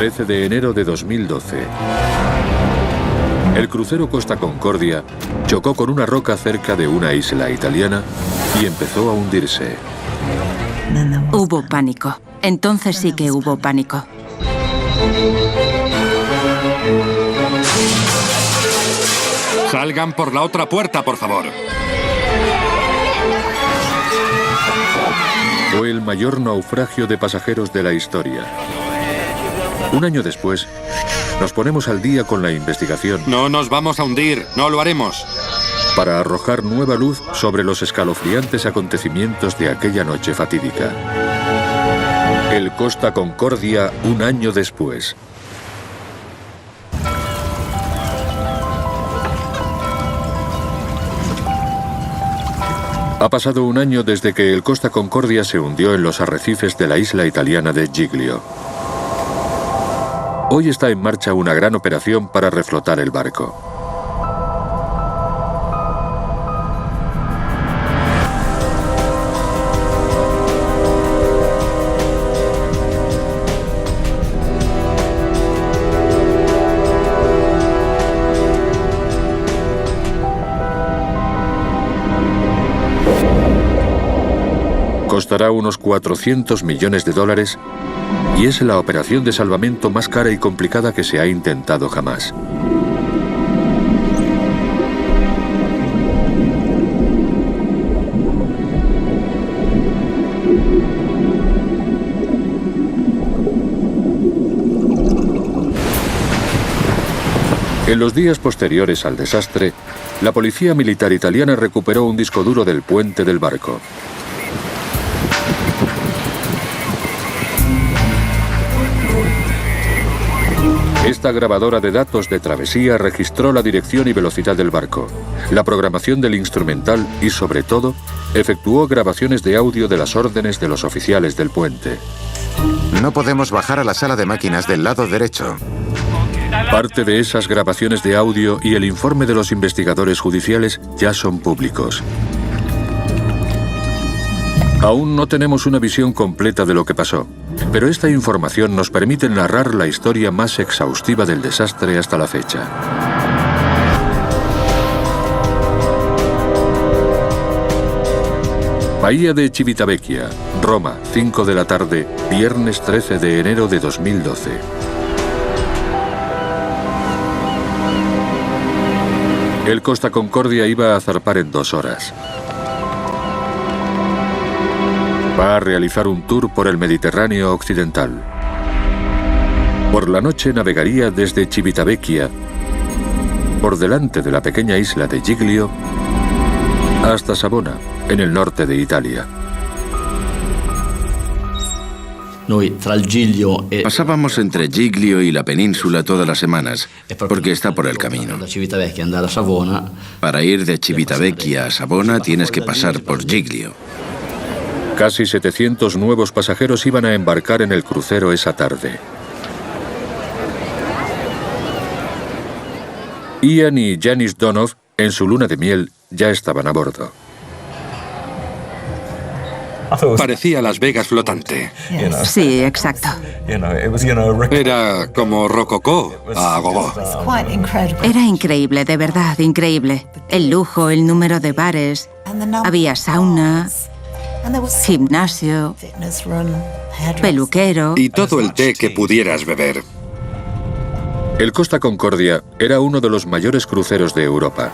13 de enero de 2012. El crucero Costa Concordia chocó con una roca cerca de una isla italiana y empezó a hundirse. Hubo pánico. Entonces sí que hubo pánico. Salgan por la otra puerta, por favor. Fue el mayor naufragio de pasajeros de la historia. Un año después, nos ponemos al día con la investigación. No nos vamos a hundir, no lo haremos. Para arrojar nueva luz sobre los escalofriantes acontecimientos de aquella noche fatídica. El Costa Concordia un año después. Ha pasado un año desde que el Costa Concordia se hundió en los arrecifes de la isla italiana de Giglio. Hoy está en marcha una gran operación para reflotar el barco. Costará unos 400 millones de dólares y es la operación de salvamento más cara y complicada que se ha intentado jamás. En los días posteriores al desastre, la policía militar italiana recuperó un disco duro del puente del barco. Esta grabadora de datos de travesía registró la dirección y velocidad del barco, la programación del instrumental y, sobre todo, efectuó grabaciones de audio de las órdenes de los oficiales del puente. No podemos bajar a la sala de máquinas del lado derecho. Parte de esas grabaciones de audio y el informe de los investigadores judiciales ya son públicos. Aún no tenemos una visión completa de lo que pasó, pero esta información nos permite narrar la historia más exhaustiva del desastre hasta la fecha. Bahía de Civitavecchia, Roma, 5 de la tarde, viernes 13 de enero de 2012. El Costa Concordia iba a zarpar en 2 horas. Va a realizar un tour por el Mediterráneo occidental. Por la noche navegaría desde Civitavecchia, por delante de la pequeña isla de Giglio, hasta Savona, en el norte de Italia. Pasábamos entre Giglio y la península todas las semanas, porque está por el camino. Para ir de Civitavecchia a Savona tienes que pasar por Giglio. Casi 700 nuevos pasajeros iban a embarcar en el crucero esa tarde. Ian y Janis Donoff, en su luna de miel, ya estaban a bordo. Parecía Las Vegas flotante. Sí, exacto. Era como rococó a gogó. Era increíble, de verdad, increíble. El lujo, el número de bares. Había sauna, gimnasio, peluquero. Y todo el té que pudieras beber. El Costa Concordia era uno de los mayores cruceros de Europa.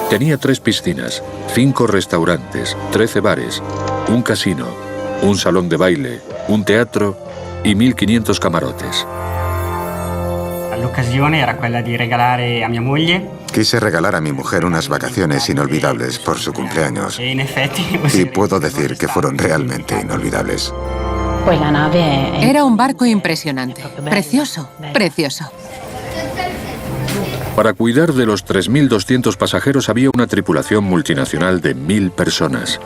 Tenía 3 piscinas, 5 restaurantes, 13 bares, un casino, un salón de baile, un teatro y 1.500 camarotes. L'occasione era quella di regalare a mia moglie. Quise regalar a mi mujer unas vacaciones inolvidables por su cumpleaños. Y puedo decir que fueron realmente inolvidables. Era un barco impresionante. Precioso, precioso. Para cuidar de los 3.200 pasajeros había una tripulación multinacional de 1.000 personas.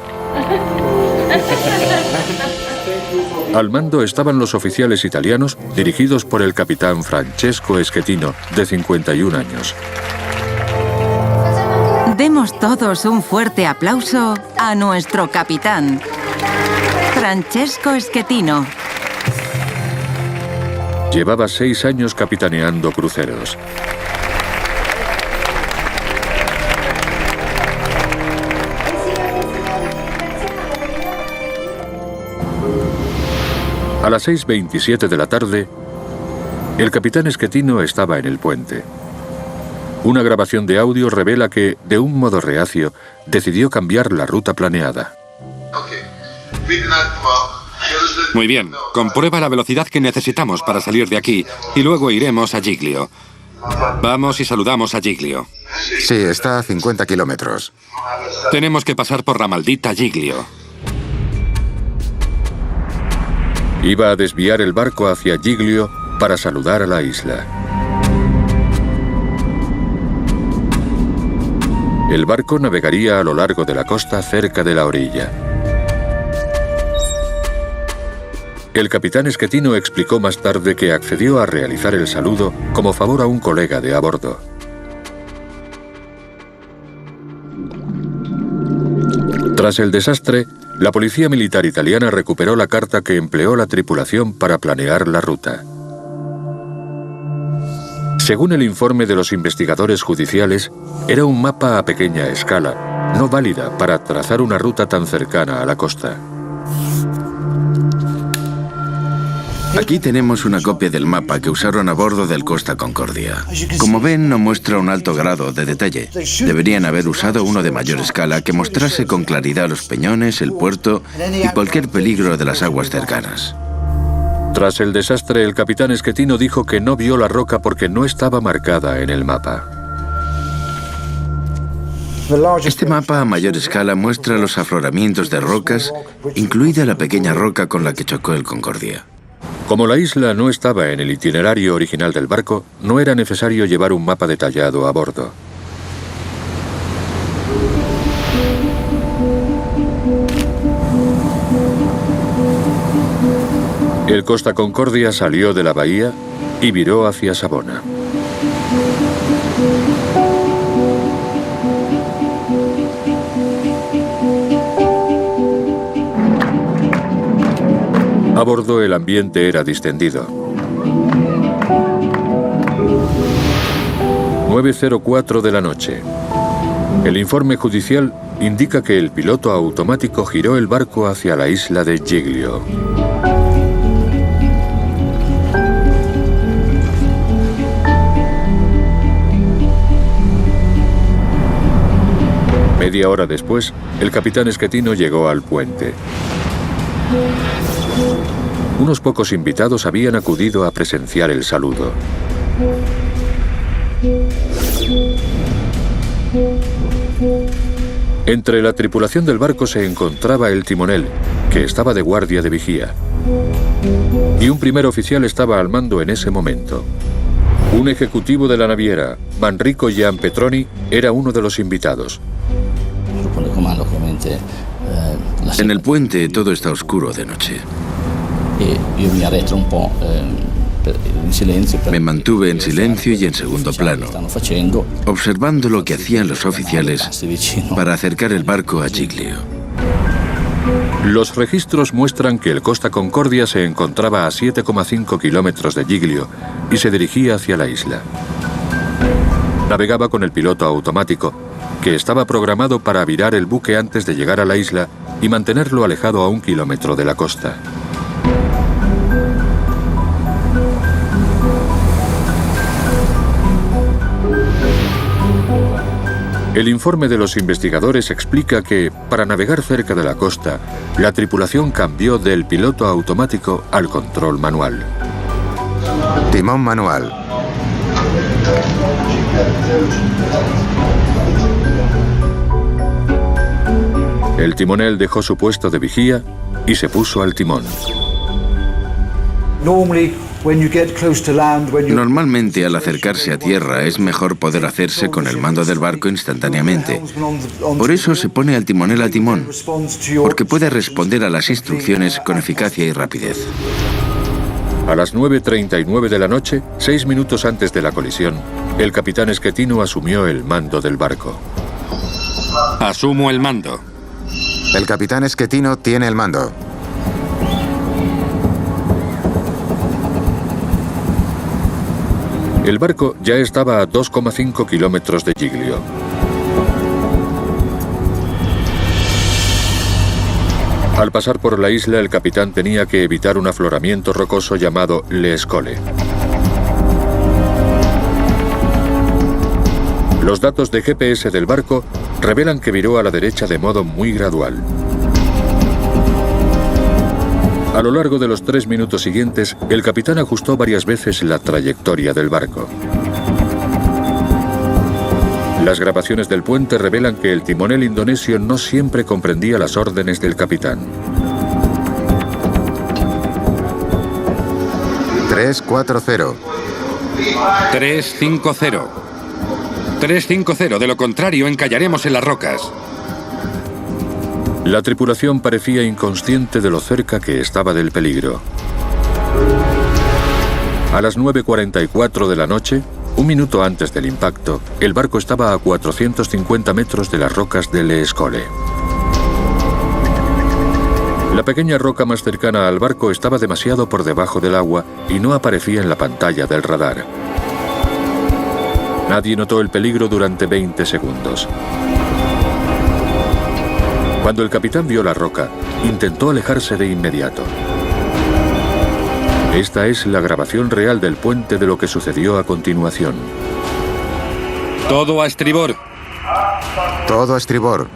Al mando estaban los oficiales italianos, dirigidos por el capitán Francesco Schettino, de 51 años. Demos todos un fuerte aplauso a nuestro capitán, Francesco Schettino. Llevaba 6 años capitaneando cruceros. A las 6:27 de la tarde, el capitán Schettino estaba en el puente. Una grabación de audio revela que, de un modo reacio, decidió cambiar la ruta planeada. Muy bien, comprueba la velocidad que necesitamos para salir de aquí y luego iremos a Giglio. Vamos y saludamos a Giglio. Sí, está a 50 kilómetros. Tenemos que pasar por la maldita Giglio. Iba a desviar el barco hacia Giglio para saludar a la isla. El barco navegaría a lo largo de la costa cerca de la orilla. El capitán Schettino explicó más tarde que accedió a realizar el saludo como favor a un colega de a bordo. Tras el desastre, la policía militar italiana recuperó la carta que empleó la tripulación para planear la ruta. Según el informe de los investigadores judiciales, era un mapa a pequeña escala, no válida para trazar una ruta tan cercana a la costa. Aquí tenemos una copia del mapa que usaron a bordo del Costa Concordia. Como ven, no muestra un alto grado de detalle. Deberían haber usado uno de mayor escala que mostrase con claridad los peñones, el puerto y cualquier peligro de las aguas cercanas. Tras el desastre, el capitán Schettino dijo que no vio la roca porque no estaba marcada en el mapa. Este mapa a mayor escala muestra los afloramientos de rocas, incluida la pequeña roca con la que chocó el Concordia. Como la isla no estaba en el itinerario original del barco, no era necesario llevar un mapa detallado a bordo. El Costa Concordia salió de la bahía y viró hacia Savona. A bordo el ambiente era distendido. 9:04 de la noche. El informe judicial indica que el piloto automático giró el barco hacia la isla de Giglio. Media hora después, el capitán Schettino llegó al puente. Unos pocos invitados habían acudido a presenciar el saludo. Entre la tripulación del barco se encontraba el timonel, que estaba de guardia de vigía. Y un primer oficial estaba al mando en ese momento. Un ejecutivo de la naviera, Manrico Gianpetroni, era uno de los invitados. En el puente todo está oscuro de noche. Me mantuve en silencio y en segundo plano, observando lo que hacían los oficiales para acercar el barco a Giglio. Los registros muestran que el Costa Concordia se encontraba a 7,5 kilómetros de Giglio y se dirigía hacia la isla. Navegaba con el piloto automático, que estaba programado para virar el buque antes de llegar a la isla y mantenerlo alejado a 1 kilómetro de la costa. El informe de los investigadores explica que, para navegar cerca de la costa, la tripulación cambió del piloto automático al control manual. Timón manual. El timonel dejó su puesto de vigía y se puso al timón. Normalmente, al acercarse a tierra, es mejor poder hacerse con el mando del barco instantáneamente. Por eso se pone al timonel al timón, porque puede responder a las instrucciones con eficacia y rapidez. A las 9:39 de la noche, 6 minutos antes de la colisión, el capitán Schettino asumió el mando del barco. Asumo el mando. El capitán Schettino tiene el mando. El barco ya estaba a 2,5 kilómetros de Giglio. Al pasar por la isla, el capitán tenía que evitar un afloramiento rocoso llamado Le Scole. Los datos de GPS del barco revelan que viró a la derecha de modo muy gradual. A lo largo de los 3 minutos siguientes, el capitán ajustó varias veces la trayectoria del barco. Las grabaciones del puente revelan que el timonel indonesio no siempre comprendía las órdenes del capitán. 3-4-0. 3-5-0. 3-5-0, de lo contrario encallaremos en las rocas. La tripulación parecía inconsciente de lo cerca que estaba del peligro. A las 9:44 de la noche, un minuto antes del impacto, el barco estaba a 450 metros de las rocas de Le Scole. La pequeña roca más cercana al barco estaba demasiado por debajo del agua y no aparecía en la pantalla del radar. Nadie notó el peligro durante 20 segundos. Cuando el capitán vio la roca, intentó alejarse de inmediato. Esta es la grabación real del puente de lo que sucedió a continuación. Todo a estribor. Todo a estribor.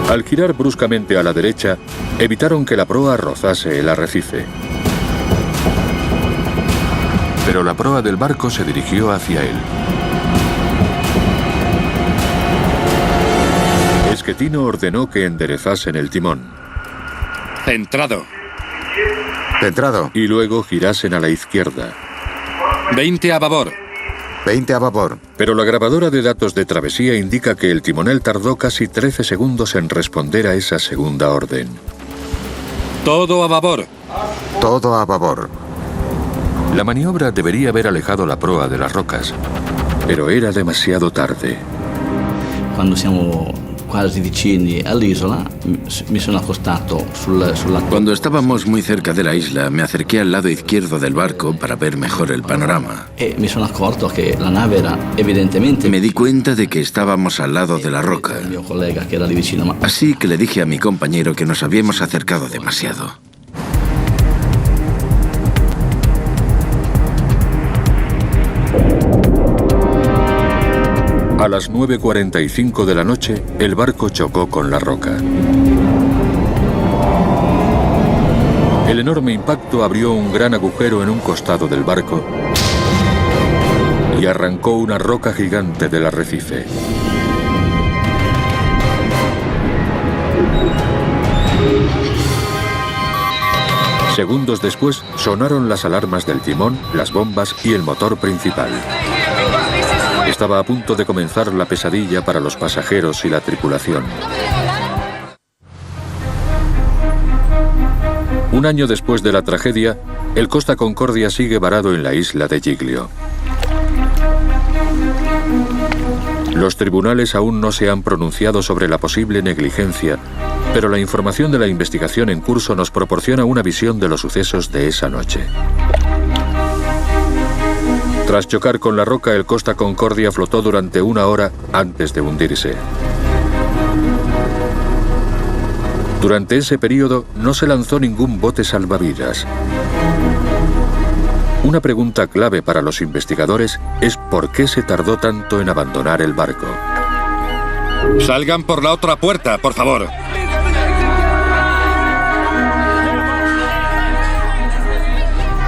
Al girar bruscamente a la derecha, evitaron que la proa rozase el arrecife. Pero la proa del barco se dirigió hacia él. Schettino ordenó que enderezasen el timón. Centrado. Centrado. Y luego girasen a la izquierda. 20 a babor. 20 a babor. Pero la grabadora de datos de travesía indica que el timonel tardó casi 13 segundos en responder a esa segunda orden. Todo a babor. Todo a babor. La maniobra debería haber alejado la proa de las rocas, pero era demasiado tarde. Cuando siamo quasi vicini all'isola, mi sono accostato sulla... Cuando estábamos muy cerca de la isla, me acerqué al lado izquierdo del barco para ver mejor el panorama. E mi sono accorto che la nave era evidentemente... Me di cuenta de que estábamos al lado de la roca. Il mio collega che era lì vicino, ma... Así que le dije a mi compañero que nos habíamos acercado demasiado. A las 9:45 de la noche, el barco chocó con la roca. El enorme impacto abrió un gran agujero en un costado del barco y arrancó una roca gigante del arrecife. Segundos después, sonaron las alarmas del timón, las bombas y el motor principal. Estaba a punto de comenzar la pesadilla para los pasajeros y la tripulación. Un año después de la tragedia, el Costa Concordia sigue varado en la isla de Giglio. Los tribunales aún no se han pronunciado sobre la posible negligencia, pero la información de la investigación en curso nos proporciona una visión de los sucesos de esa noche. Tras chocar con la roca, el Costa Concordia flotó durante 1 hora antes de hundirse. Durante ese periodo no se lanzó ningún bote salvavidas. Una pregunta clave para los investigadores es por qué se tardó tanto en abandonar el barco. Salgan por la otra puerta, por favor.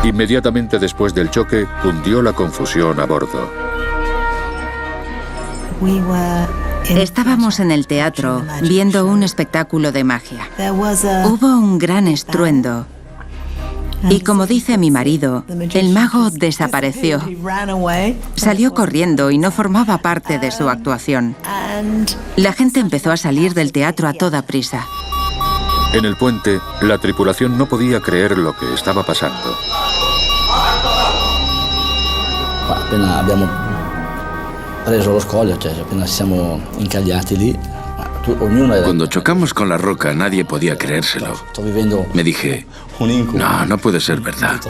Inmediatamente después del choque, cundió la confusión a bordo. Estábamos en el teatro viendo un espectáculo de magia. Hubo un gran estruendo. Y como dice mi marido, el mago desapareció. Salió corriendo y no formaba parte de su actuación. La gente empezó a salir del teatro a toda prisa. En el puente, la tripulación no podía creer lo que estaba pasando. Appena abbiamo preso lo scoglio, cioè appena siamo incagliati lì, Cuando chocamos con la roca nadie podía creérselo. Me dije, no puede ser verdad.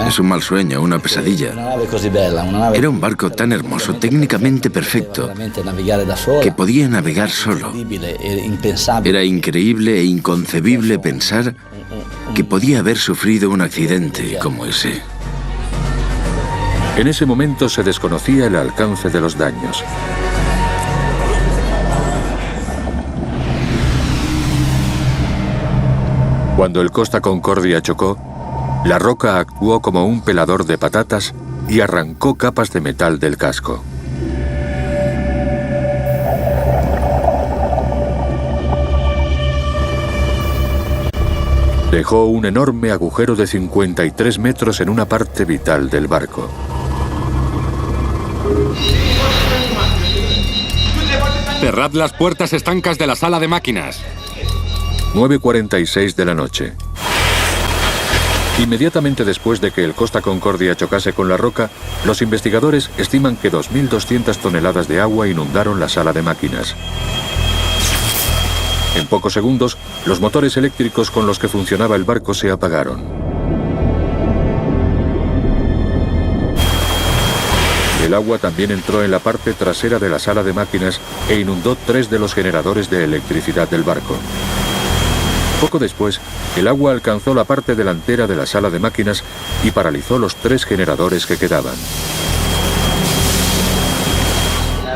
Es un mal sueño, una pesadilla. Era un barco tan hermoso, técnicamente perfecto, que podía navegar solo. Era increíble e inconcebible pensar que podía haber sufrido un accidente como ese. En ese momento se desconocía el alcance de los daños. Cuando el Costa Concordia chocó, la roca actuó como un pelador de patatas y arrancó capas de metal del casco. Dejó un enorme agujero de 53 metros en una parte vital del barco. Cerrad las puertas estancas de la sala de máquinas. 9:46 de la noche. Inmediatamente después de que el Costa Concordia chocase con la roca, los investigadores estiman que 2.200 toneladas de agua inundaron la sala de máquinas. En pocos segundos, los motores eléctricos con los que funcionaba el barco se apagaron. El agua también entró en la parte trasera de la sala de máquinas e inundó 3 de los generadores de electricidad del barco. Poco después, el agua alcanzó la parte delantera de la sala de máquinas y paralizó los 3 generadores que quedaban.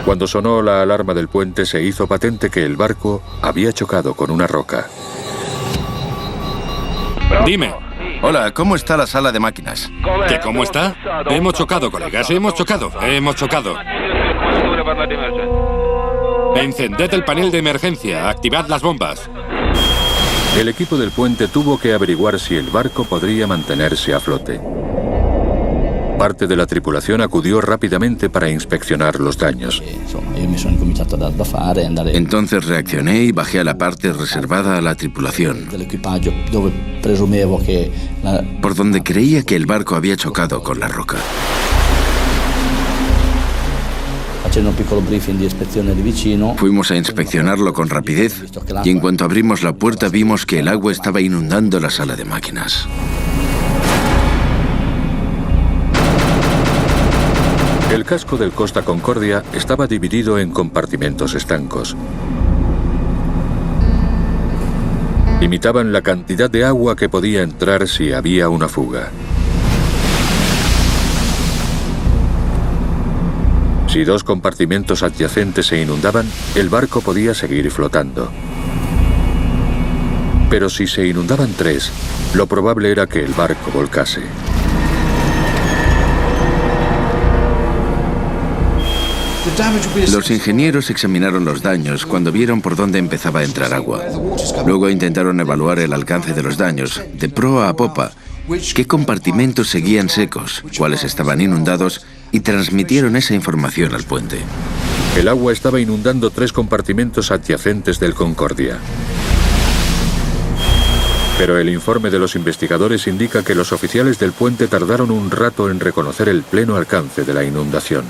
Cuando sonó la alarma del puente, se hizo patente que el barco había chocado con una roca. Dime. Hola, ¿cómo está la sala de máquinas? ¿Qué cómo está? Hemos chocado, colegas, hemos chocado. Encended el panel de emergencia, activad las bombas. El equipo del puente tuvo que averiguar si el barco podría mantenerse a flote. Parte de la tripulación acudió rápidamente para inspeccionar los daños. Entonces reaccioné y bajé a la parte reservada a la tripulación, por donde creía que el barco había chocado con la roca. Fuimos a inspeccionarlo con rapidez y en cuanto abrimos la puerta vimos que el agua estaba inundando la sala de máquinas. El casco del Costa Concordia estaba dividido en compartimentos estancos. Limitaban la cantidad de agua que podía entrar si había una fuga. Si 2 compartimentos adyacentes se inundaban, el barco podía seguir flotando. Pero si se inundaban 3, lo probable era que el barco volcase. Los ingenieros examinaron los daños cuando vieron por dónde empezaba a entrar agua. Luego intentaron evaluar el alcance de los daños, de proa a popa, qué compartimentos seguían secos, cuáles estaban inundados, y transmitieron esa información al puente. El agua estaba inundando 3 compartimentos adyacentes del Concordia. Pero el informe de los investigadores indica que los oficiales del puente tardaron un rato en reconocer el pleno alcance de la inundación.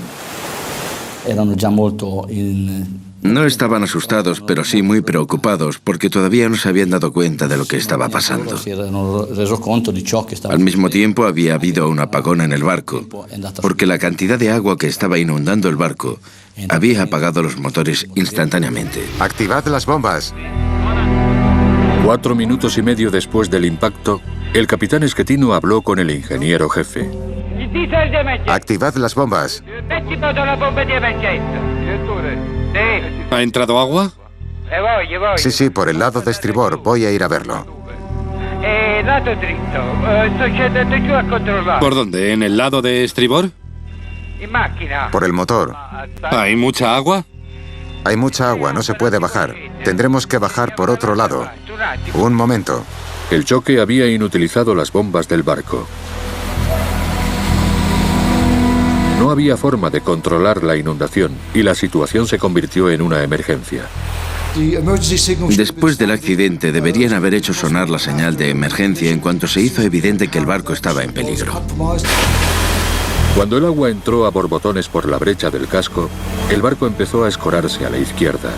No estaban asustados, pero sí muy preocupados, porque todavía no se habían dado cuenta de lo que estaba pasando. Al mismo tiempo había habido un apagón en el barco, porque la cantidad de agua que estaba inundando el barco había apagado los motores instantáneamente. ¡Activad las bombas! 4 minutos y medio después del impacto, el capitán Schettino habló con el ingeniero jefe. ¡Activad las bombas! ¿Ha entrado agua? Sí, por el lado de estribor. Voy a ir a verlo. ¿Por dónde? ¿En el lado de estribor? Por el motor. ¿Hay mucha agua? Hay mucha agua, no se puede bajar. Tendremos que bajar por otro lado. Un momento. El choque había inutilizado las bombas del barco. No había forma de controlar la inundación y la situación se convirtió en una emergencia. Después del accidente deberían haber hecho sonar la señal de emergencia en cuanto se hizo evidente que el barco estaba en peligro. Cuando el agua entró a borbotones por la brecha del casco, el barco empezó a escorarse a la izquierda.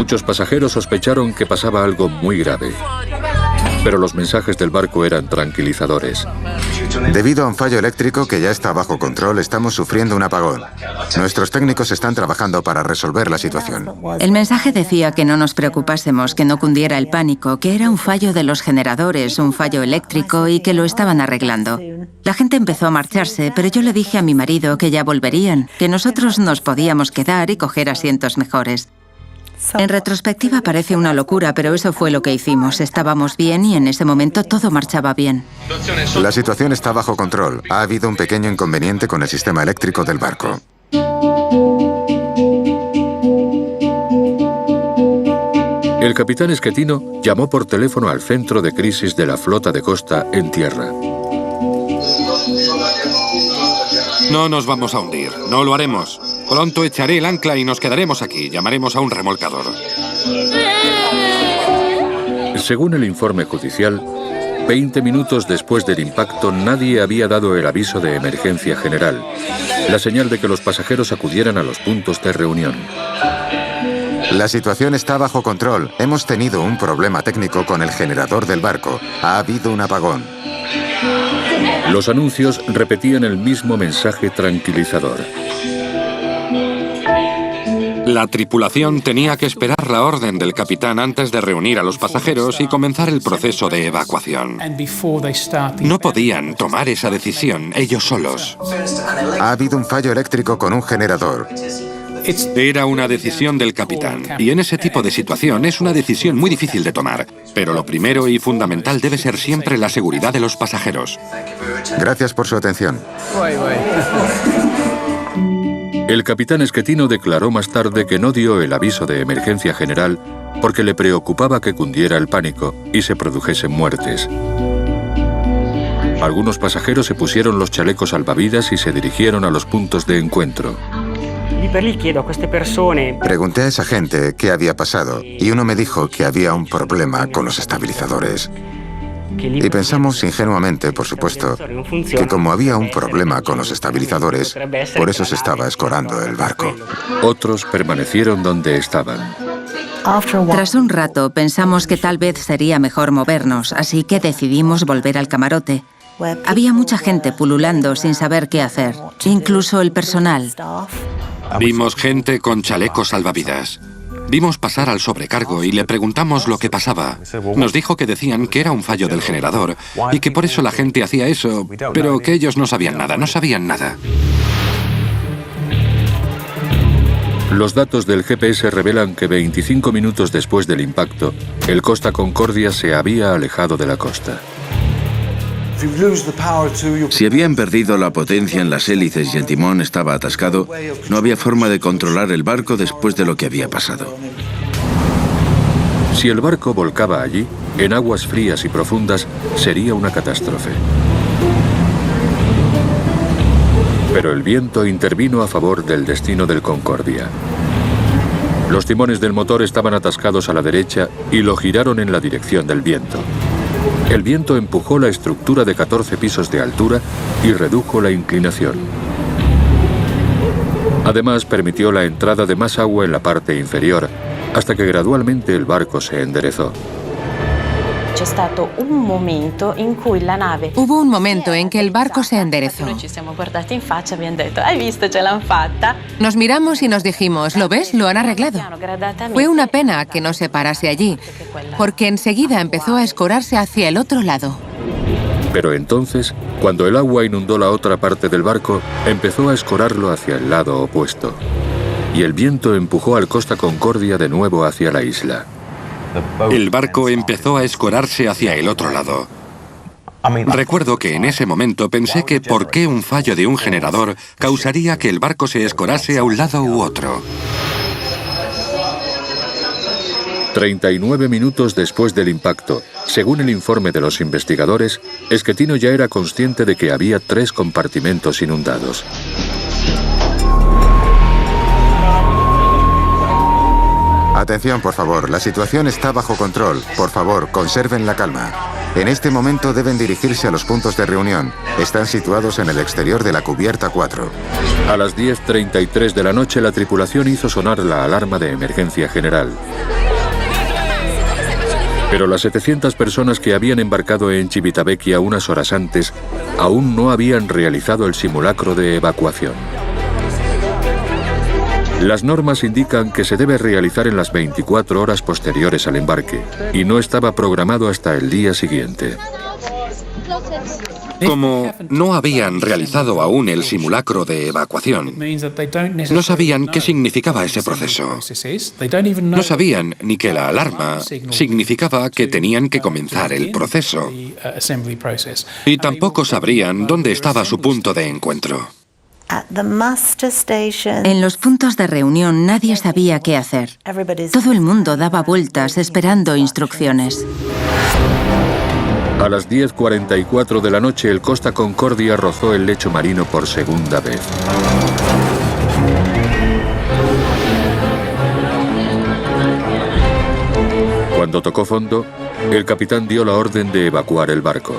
Muchos pasajeros sospecharon que pasaba algo muy grave. Pero los mensajes del barco eran tranquilizadores. Debido a un fallo eléctrico que ya está bajo control, estamos sufriendo un apagón. Nuestros técnicos están trabajando para resolver la situación. El mensaje decía que no nos preocupásemos, que no cundiera el pánico, que era un fallo de los generadores, un fallo eléctrico y que lo estaban arreglando. La gente empezó a marcharse, pero yo le dije a mi marido que ya volverían, que nosotros nos podíamos quedar y coger asientos mejores. En retrospectiva parece una locura, pero eso fue lo que hicimos. Estábamos bien y en ese momento todo marchaba bien. La situación está bajo control. Ha habido un pequeño inconveniente con el sistema eléctrico del barco. El capitán Schettino llamó por teléfono al centro de crisis de la flota de costa en tierra. No nos vamos a hundir, no lo haremos. Pronto echaré el ancla y nos quedaremos aquí. Llamaremos a un remolcador. Según el informe judicial, 20 minutos después del impacto nadie había dado el aviso de emergencia general, la señal de que los pasajeros acudieran a los puntos de reunión. La situación está bajo control. Hemos tenido un problema técnico con el generador del barco. Ha habido un apagón. Los anuncios repetían el mismo mensaje tranquilizador. La tripulación tenía que esperar la orden del capitán antes de reunir a los pasajeros y comenzar el proceso de evacuación. No podían tomar esa decisión ellos solos. Ha habido un fallo eléctrico con un generador. Era una decisión del capitán, y en ese tipo de situación es una decisión muy difícil de tomar. Pero lo primero y fundamental debe ser siempre la seguridad de los pasajeros. Gracias por su atención. El capitán Schettino declaró más tarde que no dio el aviso de emergencia general porque le preocupaba que cundiera el pánico y se produjesen muertes. Algunos pasajeros se pusieron los chalecos salvavidas y se dirigieron a los puntos de encuentro. Pregunté a esa gente qué había pasado y uno me dijo que había un problema con los estabilizadores. Y pensamos ingenuamente, por supuesto, que como había un problema con los estabilizadores, por eso se estaba escorando el barco. Otros permanecieron donde estaban. Tras un rato pensamos que tal vez sería mejor movernos, así que decidimos volver al camarote. Había mucha gente pululando sin saber qué hacer, incluso el personal. Vimos gente con chalecos salvavidas. Vimos pasar al sobrecargo y le preguntamos lo que pasaba. Nos dijo que decían que era un fallo del generador y que por eso la gente hacía eso, pero que ellos no sabían nada, no sabían nada. Los datos del GPS revelan que 25 minutos después del impacto, el Costa Concordia se había alejado de la costa. Si habían perdido la potencia en las hélices y el timón estaba atascado, no había forma de controlar el barco después de lo que había pasado. Si el barco volcaba allí, en aguas frías y profundas, sería una catástrofe. Pero el viento intervino a favor del destino del Concordia. Los timones del motor estaban atascados a la derecha y lo giraron en la dirección del viento. El viento empujó la estructura de 14 pisos de altura y redujo la inclinación. Además, permitió la entrada de más agua en la parte inferior, hasta que gradualmente el barco se enderezó. Hubo un momento en que el barco se enderezó. Nos miramos y nos dijimos, ¿lo ves? Lo han arreglado. Fue una pena que no se parase allí, porque enseguida empezó a escorarse hacia el otro lado. Pero entonces, cuando el agua inundó la otra parte del barco, empezó a escorarlo hacia el lado opuesto. Y el viento empujó al Costa Concordia de nuevo hacia la isla. El barco empezó a escorarse hacia el otro lado. Recuerdo que en ese momento pensé que por qué un fallo de un generador causaría que el barco se escorase a un lado u otro. 39 minutos después del impacto, según el informe de los investigadores, Schettino ya era consciente de que había 3 compartimentos Atención, por favor, la situación está bajo control. Por favor, conserven la calma. En este momento deben dirigirse a los puntos de reunión. Están situados en el exterior de la cubierta 4. A las 10:33 de la noche, la tripulación hizo sonar la alarma de emergencia general. Pero las 700 personas que habían embarcado en Civitavecchia unas horas antes aún no habían realizado el simulacro de evacuación. Las normas indican que se debe realizar en las 24 horas posteriores al embarque, y no estaba programado hasta el día siguiente. Como no habían realizado aún el simulacro de evacuación, no sabían qué significaba ese proceso. No sabían ni que la alarma significaba que tenían que comenzar el proceso. Y tampoco sabrían dónde estaba su punto de encuentro. En los puntos de reunión nadie sabía qué hacer. Todo el mundo daba vueltas esperando instrucciones. A las 10:44 de la noche, el Costa Concordia rozó el lecho marino por segunda vez. Cuando tocó fondo, el capitán dio la orden de evacuar el barco.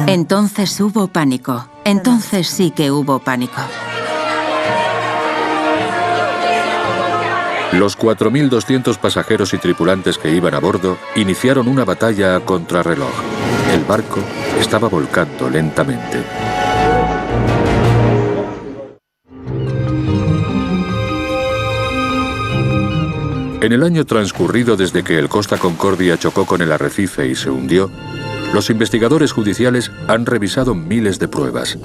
Entonces hubo pánico. Entonces sí que hubo pánico. Los 4.200 pasajeros y tripulantes que iban a bordo iniciaron una batalla a contrarreloj. El barco estaba volcando lentamente. En el año transcurrido desde que el Costa Concordia chocó con el arrecife y se hundió, los investigadores judiciales han revisado miles de pruebas.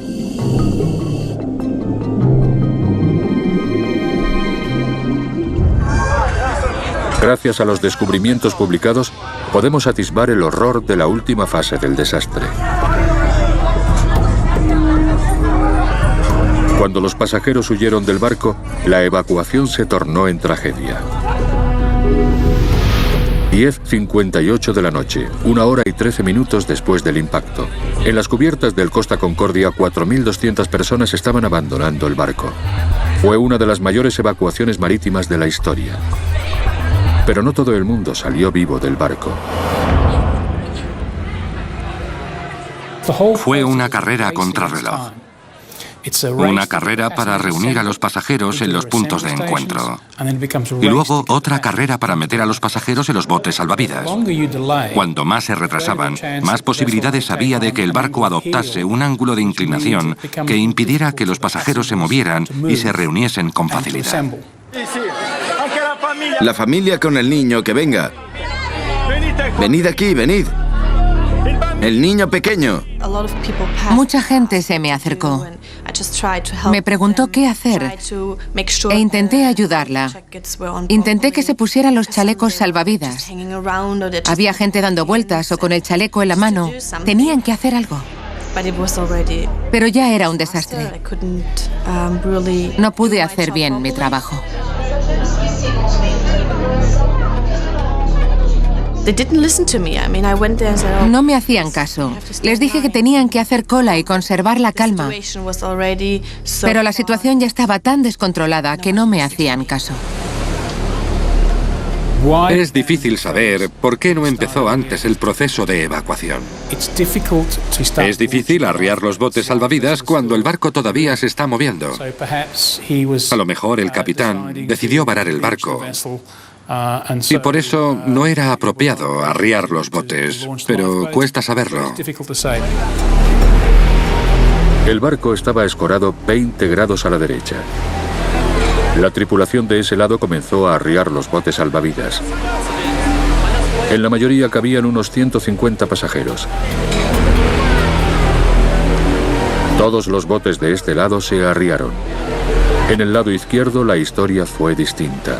Gracias a los descubrimientos publicados, podemos atisbar el horror de la última fase del desastre. Cuando los pasajeros huyeron del barco, la evacuación se tornó en tragedia. 10:58 de la noche, 1 hora y 13 minutos después del impacto. En las cubiertas del Costa Concordia, 4.200 personas estaban abandonando el barco. Fue una de las mayores evacuaciones marítimas de la historia. Pero no todo el mundo salió vivo del barco. Fue una carrera a contrarreloj. Una carrera para reunir a los pasajeros en los puntos de encuentro. Y luego otra carrera para meter a los pasajeros en los botes salvavidas. Cuando más se retrasaban, más posibilidades había de que el barco adoptase un ángulo de inclinación que impidiera que los pasajeros se movieran y se reuniesen con facilidad. La familia con el niño, que venga. Venid aquí, venid. El niño pequeño. Mucha gente se me acercó. Me preguntó qué hacer e intenté ayudarla. Intenté que se pusieran los chalecos salvavidas. Había gente dando vueltas o con el chaleco en la mano. Tenían que hacer algo. Pero ya era un desastre. No pude hacer bien mi trabajo. No me hacían caso. Les dije que tenían que hacer cola y conservar la calma. Pero la situación ya estaba tan descontrolada que no me hacían caso. Es difícil saber por qué no empezó antes el proceso de evacuación. Es difícil arriar los botes salvavidas cuando el barco todavía se está moviendo. A lo mejor el capitán decidió varar el barco. Y por eso no era apropiado arriar los botes, pero cuesta saberlo. El barco estaba escorado 20 grados a la derecha. La tripulación de ese lado comenzó a arriar los botes salvavidas. En la mayoría cabían unos 150 pasajeros. Todos los botes de este lado se arriaron. En el lado izquierdo la historia fue distinta.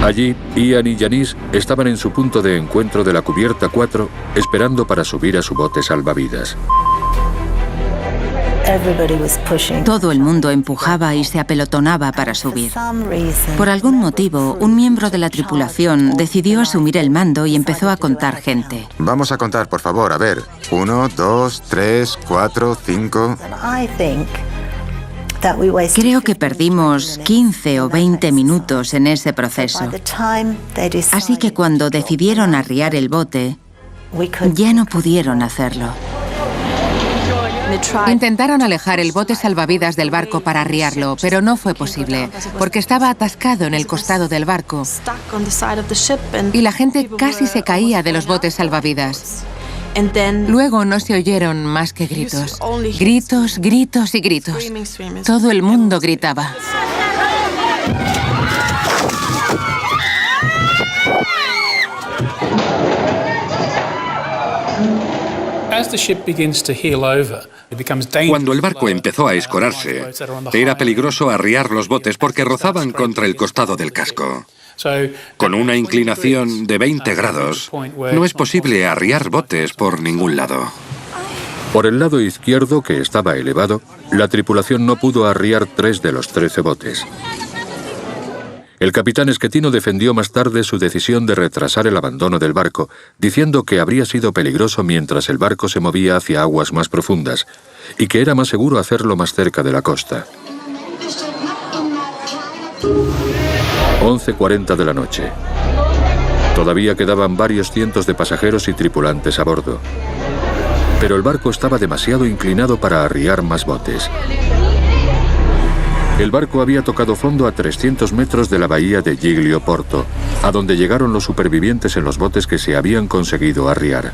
Allí, Ian y Janice estaban en su punto de encuentro de la cubierta 4, esperando para subir a su bote salvavidas. Todo el mundo empujaba y se apelotonaba para subir. Por algún motivo, un miembro de la tripulación decidió asumir el mando y empezó a contar gente. Vamos a contar, por favor, a ver. 1, 2, 3, 4, 5... Creo que perdimos 15 o 20 minutos en ese proceso. Así que cuando decidieron arriar el bote, ya no pudieron hacerlo. Intentaron alejar el bote salvavidas del barco para arriarlo, pero no fue posible, porque estaba atascado en el costado del barco y la gente casi se caía de los botes salvavidas. Luego no se oyeron más que gritos. Gritos, gritos y gritos. Todo el mundo gritaba. Cuando el barco empezó a escorarse, era peligroso arriar los botes porque rozaban contra el costado del casco. Con una inclinación de 20 grados, no es posible arriar botes por ningún lado. Por el lado izquierdo, que estaba elevado, la tripulación no pudo arriar 3 de los 13 botes. El capitán Schettino defendió más tarde su decisión de retrasar el abandono del barco, diciendo que habría sido peligroso mientras el barco se movía hacia aguas más profundas y que era más seguro hacerlo más cerca de la costa. 11:40 de la noche. Todavía quedaban varios cientos de pasajeros y tripulantes a bordo. Pero el barco estaba demasiado inclinado para arriar más botes. El barco había tocado fondo a 300 metros de la bahía de Giglio Porto, a donde llegaron los supervivientes en los botes que se habían conseguido arriar.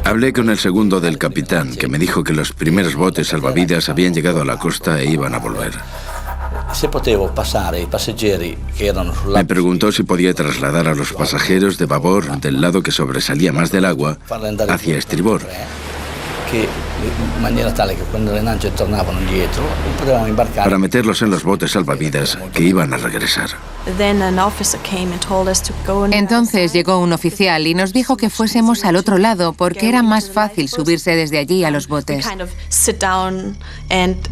Hablé con el segundo del capitán, que me dijo que los primeros botes salvavidas habían llegado a la costa e iban a volver. Me preguntó si podía trasladar a los pasajeros de babor, del lado que sobresalía más del agua, hacia estribor. Para meterlos en los botes salvavidas que iban a regresar. Entonces llegó un oficial y nos dijo que fuésemos al otro lado porque era más fácil subirse desde allí a los botes.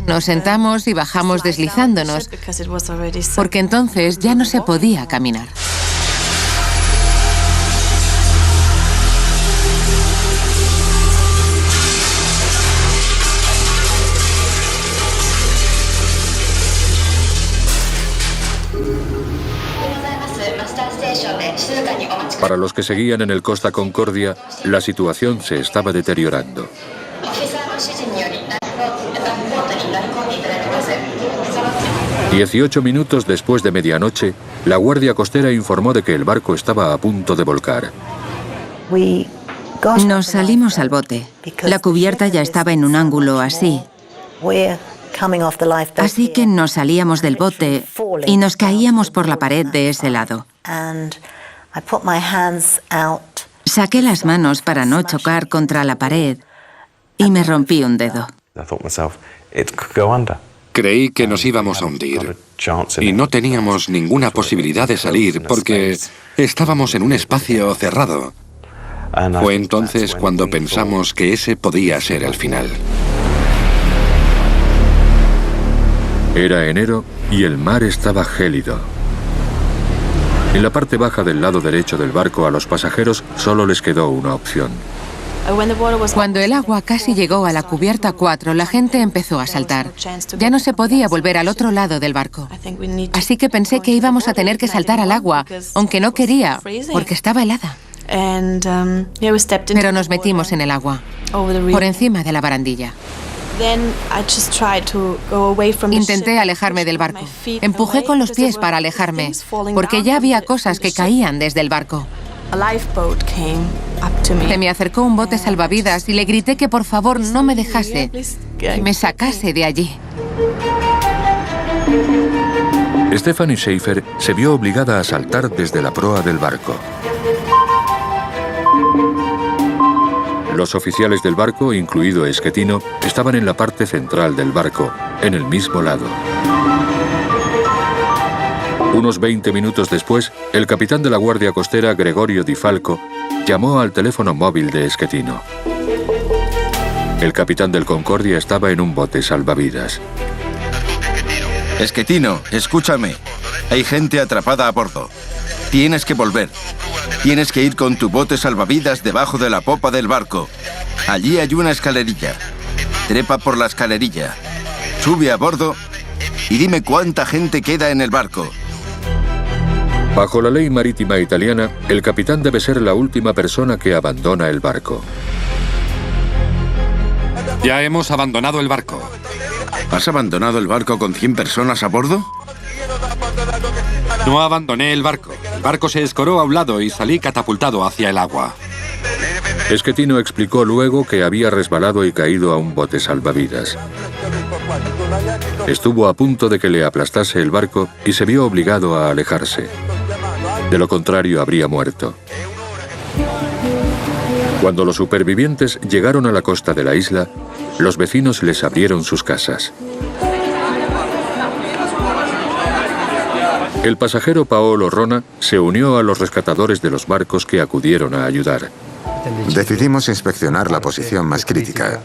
Nos sentamos y bajamos deslizándonos, porque entonces ya no se podía caminar. Para los que seguían en el Costa Concordia, la situación se estaba deteriorando. 18 minutos después de medianoche, la Guardia Costera informó de que el barco estaba a punto de volcar. Nos salimos al bote. La cubierta ya estaba en un ángulo así. Así que nos salíamos del bote y nos caíamos por la pared de ese lado. Saqué las manos para no chocar contra la pared y me rompí un dedo. Creí que nos íbamos a hundir y no teníamos ninguna posibilidad de salir porque estábamos en un espacio cerrado. Fue entonces cuando pensamos que ese podía ser el final. Era enero y el mar estaba gélido. En la parte baja del lado derecho del barco a los pasajeros solo les quedó una opción. Cuando el agua casi llegó a la cubierta 4, la gente empezó a saltar. Ya no se podía volver al otro lado del barco. Así que pensé que íbamos a tener que saltar al agua, aunque no quería, porque estaba helada. Pero nos metimos en el agua, por encima de la barandilla. Intenté alejarme del barco. Empujé con los pies para alejarme, porque ya había cosas que caían desde el barco. Se me acercó un bote salvavidas y le grité que por favor no me dejase, que me sacase de allí. Stephanie Schaefer se vio obligada a saltar desde la proa del barco. Los oficiales del barco, incluido Schettino, estaban en la parte central del barco, en el mismo lado. Unos 20 minutos después, el capitán de la Guardia Costera, Gregorio Di Falco, llamó al teléfono móvil de Schettino. El capitán del Concordia estaba en un bote salvavidas. Schettino, escúchame. Hay gente atrapada a bordo. Tienes que volver. Tienes que ir con tu bote salvavidas debajo de la popa del barco. Allí hay una escalerilla. Trepa por la escalerilla. Sube a bordo y dime cuánta gente queda en el barco. Bajo la ley marítima italiana, el capitán debe ser la última persona que abandona el barco. Ya hemos abandonado el barco. ¿Has abandonado el barco con 100 personas a bordo? No abandoné el barco. El barco se escoró a un lado y salí catapultado hacia el agua. Schettino explicó luego que había resbalado y caído a un bote salvavidas. Estuvo a punto de que le aplastase el barco y se vio obligado a alejarse. De lo contrario, habría muerto. Cuando los supervivientes llegaron a la costa de la isla, los vecinos les abrieron sus casas. El pasajero Paolo Rona se unió a los rescatadores de los barcos que acudieron a ayudar. Decidimos inspeccionar la posición más crítica.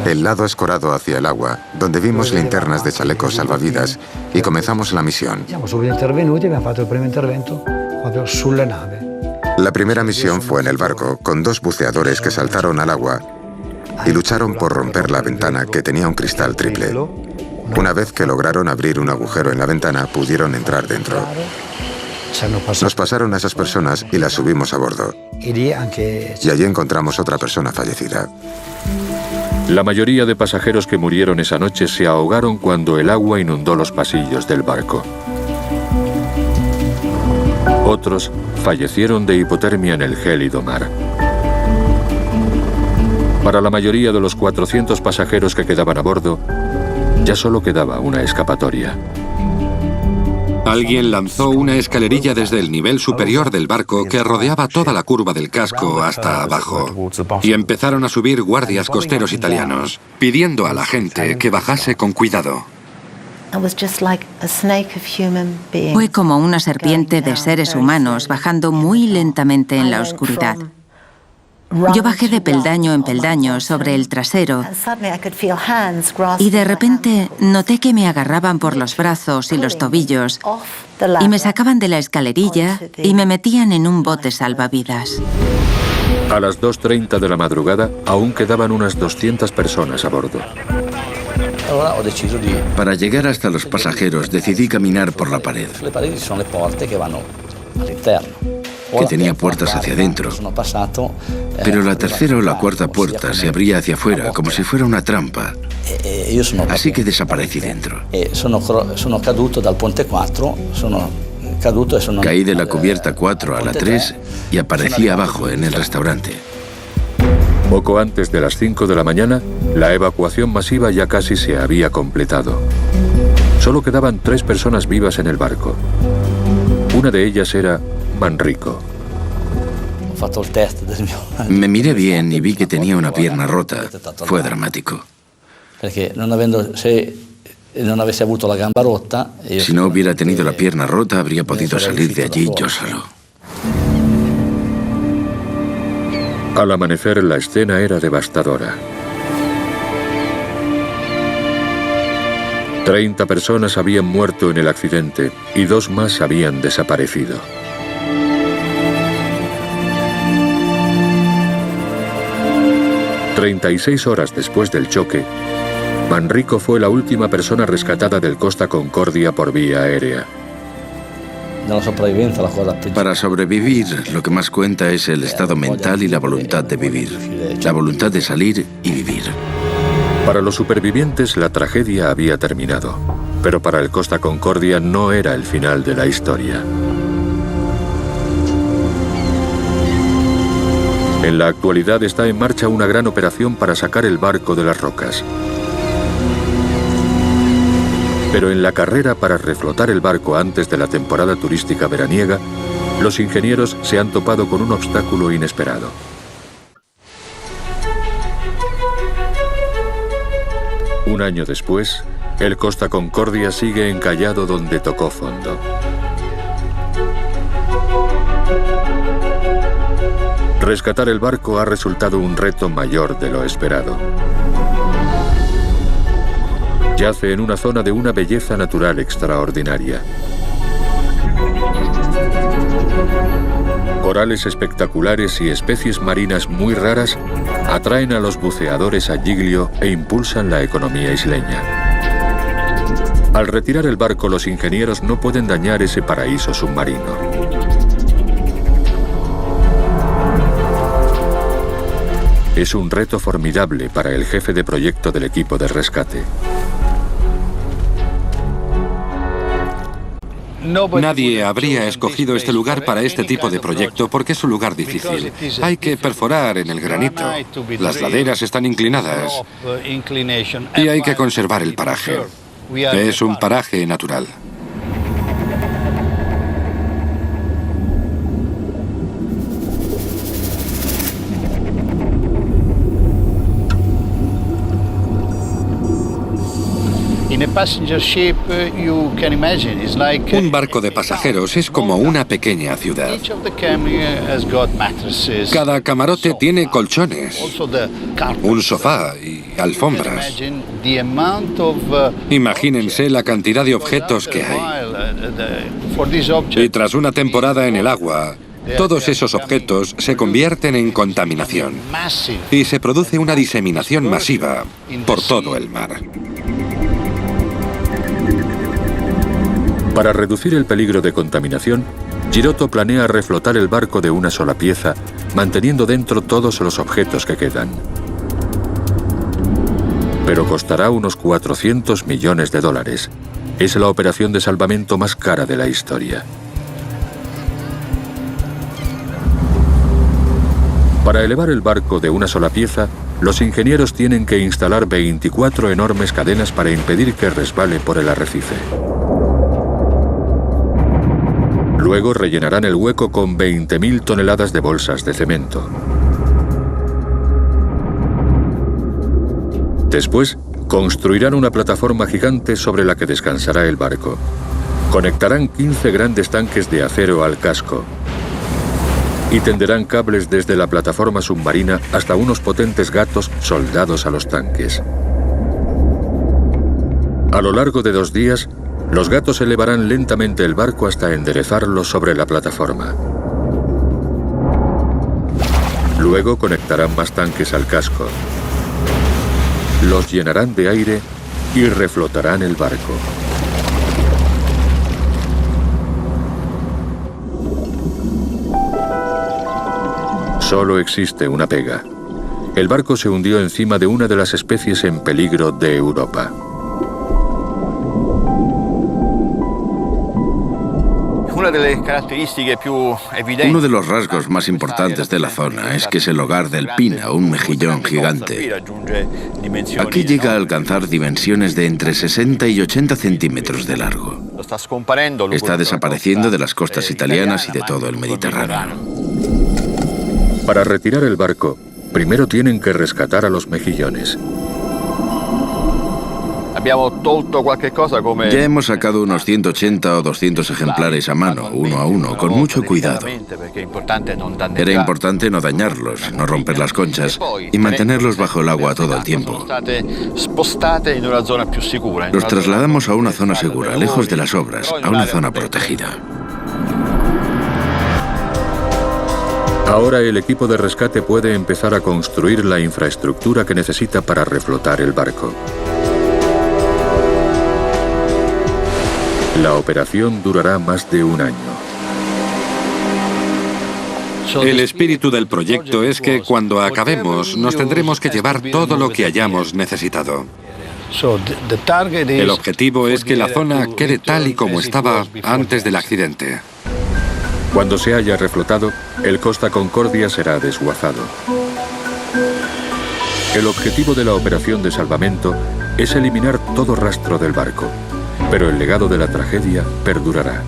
El lado escorado hacia el agua, donde vimos linternas de chalecos salvavidas, y comenzamos la misión. La primera misión fue en el barco, con 2 buceadores que saltaron al agua y lucharon por romper la ventana, que tenía un cristal triple. Una vez que lograron abrir un agujero en la ventana, pudieron entrar dentro. Nos pasaron a esas personas y las subimos a bordo. Y allí encontramos otra persona fallecida. La mayoría de pasajeros que murieron esa noche se ahogaron cuando el agua inundó los pasillos del barco. Otros fallecieron de hipotermia en el gélido mar. Para la mayoría de los 400 pasajeros que quedaban a bordo, ya solo quedaba una escapatoria. Alguien lanzó una escalerilla desde el nivel superior del barco que rodeaba toda la curva del casco hasta abajo. Y empezaron a subir guardias costeros italianos, pidiendo a la gente que bajase con cuidado. Fue como una serpiente de seres humanos bajando muy lentamente en la oscuridad. Yo bajé de peldaño en peldaño sobre el trasero y de repente noté que me agarraban por los brazos y los tobillos y me sacaban de la escalerilla y me metían en un bote salvavidas. A las 2:30 de la madrugada aún quedaban unas 200 personas a bordo. Para llegar hasta los pasajeros decidí caminar por la pared, que tenía puertas hacia adentro, pero la tercera o la cuarta puerta se abría hacia afuera, como si fuera una trampa. Así que desaparecí dentro. Caí de la cubierta 4 a la 3 y aparecí abajo en el restaurante. Poco antes de las 5 de la mañana, la evacuación masiva ya casi se había completado. Solo quedaban 3 personas vivas en el barco. Una de ellas era Manrico. Me miré bien y vi que tenía una pierna rota. Fue dramático. Si no hubiera tenido la pierna rota, habría podido salir de allí yo solo. Al amanecer, la escena era devastadora. 30 personas habían muerto en el accidente y 2 más habían desaparecido. «36 horas después del choque, Manrico fue la última persona rescatada del Costa Concordia por vía aérea. Para sobrevivir, lo que más cuenta es el estado mental y la voluntad de vivir. La voluntad de salir y vivir. Para los supervivientes, la tragedia había terminado, pero para el Costa Concordia no era el final de la historia. En la actualidad está en marcha una gran operación para sacar el barco de las rocas. Pero en la carrera para reflotar el barco antes de la temporada turística veraniega, los ingenieros se han topado con un obstáculo inesperado. Un año después, el Costa Concordia sigue encallado donde tocó fondo. Rescatar el barco ha resultado un reto mayor de lo esperado. Yace en una zona de una belleza natural extraordinaria. Corales espectaculares y especies marinas muy raras atraen a los buceadores a Giglio e impulsan la economía isleña. Al retirar el barco, los ingenieros no pueden dañar ese paraíso submarino. Es un reto formidable para el jefe de proyecto del equipo de rescate. Nadie habría escogido este lugar para este tipo de proyecto porque es un lugar difícil. Hay que perforar en el granito. Las laderas están inclinadas y hay que conservar el paraje. Es un paraje natural. Un barco de pasajeros es como una pequeña ciudad. Cada camarote tiene colchones, un sofá y alfombras. Imagínense la cantidad de objetos que hay. Y tras una temporada en el agua, todos esos objetos se convierten en contaminación y se produce una diseminación masiva por todo el mar. Para reducir el peligro de contaminación, Girotto planea reflotar el barco de una sola pieza, manteniendo dentro todos los objetos que quedan. Pero costará unos 400 millones de dólares. Es la operación de salvamento más cara de la historia. Para elevar el barco de una sola pieza, los ingenieros tienen que instalar 24 enormes cadenas para impedir que resbale por el arrecife. Luego rellenarán el hueco con 20.000 toneladas de bolsas de cemento. Después, construirán una plataforma gigante sobre la que descansará el barco. Conectarán 15 grandes tanques de acero al casco y tenderán cables desde la plataforma submarina hasta unos potentes gatos soldados a los tanques. A lo largo de 2 días, los gatos elevarán lentamente el barco hasta enderezarlo sobre la plataforma. Luego conectarán más tanques al casco. Los llenarán de aire y reflotarán el barco. Solo existe una pega. El barco se hundió encima de una de las especies en peligro de Europa. Uno de los rasgos más importantes de la zona es que es el hogar del pina, un mejillón gigante. Aquí llega a alcanzar dimensiones de entre 60 y 80 centímetros de largo. Está desapareciendo de las costas italianas y de todo el Mediterráneo. Para retirar el barco, primero tienen que rescatar a los mejillones. Ya hemos sacado unos 180 o 200 ejemplares a mano, uno a uno, con mucho cuidado. Era importante no dañarlos, no romper las conchas y mantenerlos bajo el agua todo el tiempo. Los trasladamos a una zona segura, lejos de las obras, a una zona protegida. Ahora el equipo de rescate puede empezar a construir la infraestructura que necesita para reflotar el barco. La operación durará más de 1 año. El espíritu del proyecto es que cuando acabemos nos tendremos que llevar todo lo que hayamos necesitado. El objetivo es que la zona quede tal y como estaba antes del accidente. Cuando se haya reflotado, el Costa Concordia será desguazado. El objetivo de la operación de salvamento es eliminar todo rastro del barco, pero el legado de la tragedia perdurará.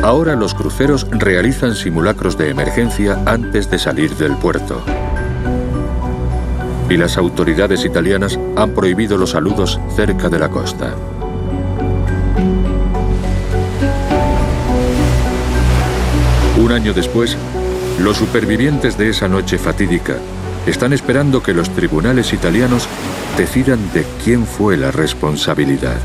Ahora los cruceros realizan simulacros de emergencia antes de salir del puerto. Y las autoridades italianas han prohibido los saludos cerca de la costa. Un año después, los supervivientes de esa noche fatídica están esperando que los tribunales italianos decidan de quién fue la responsabilidad.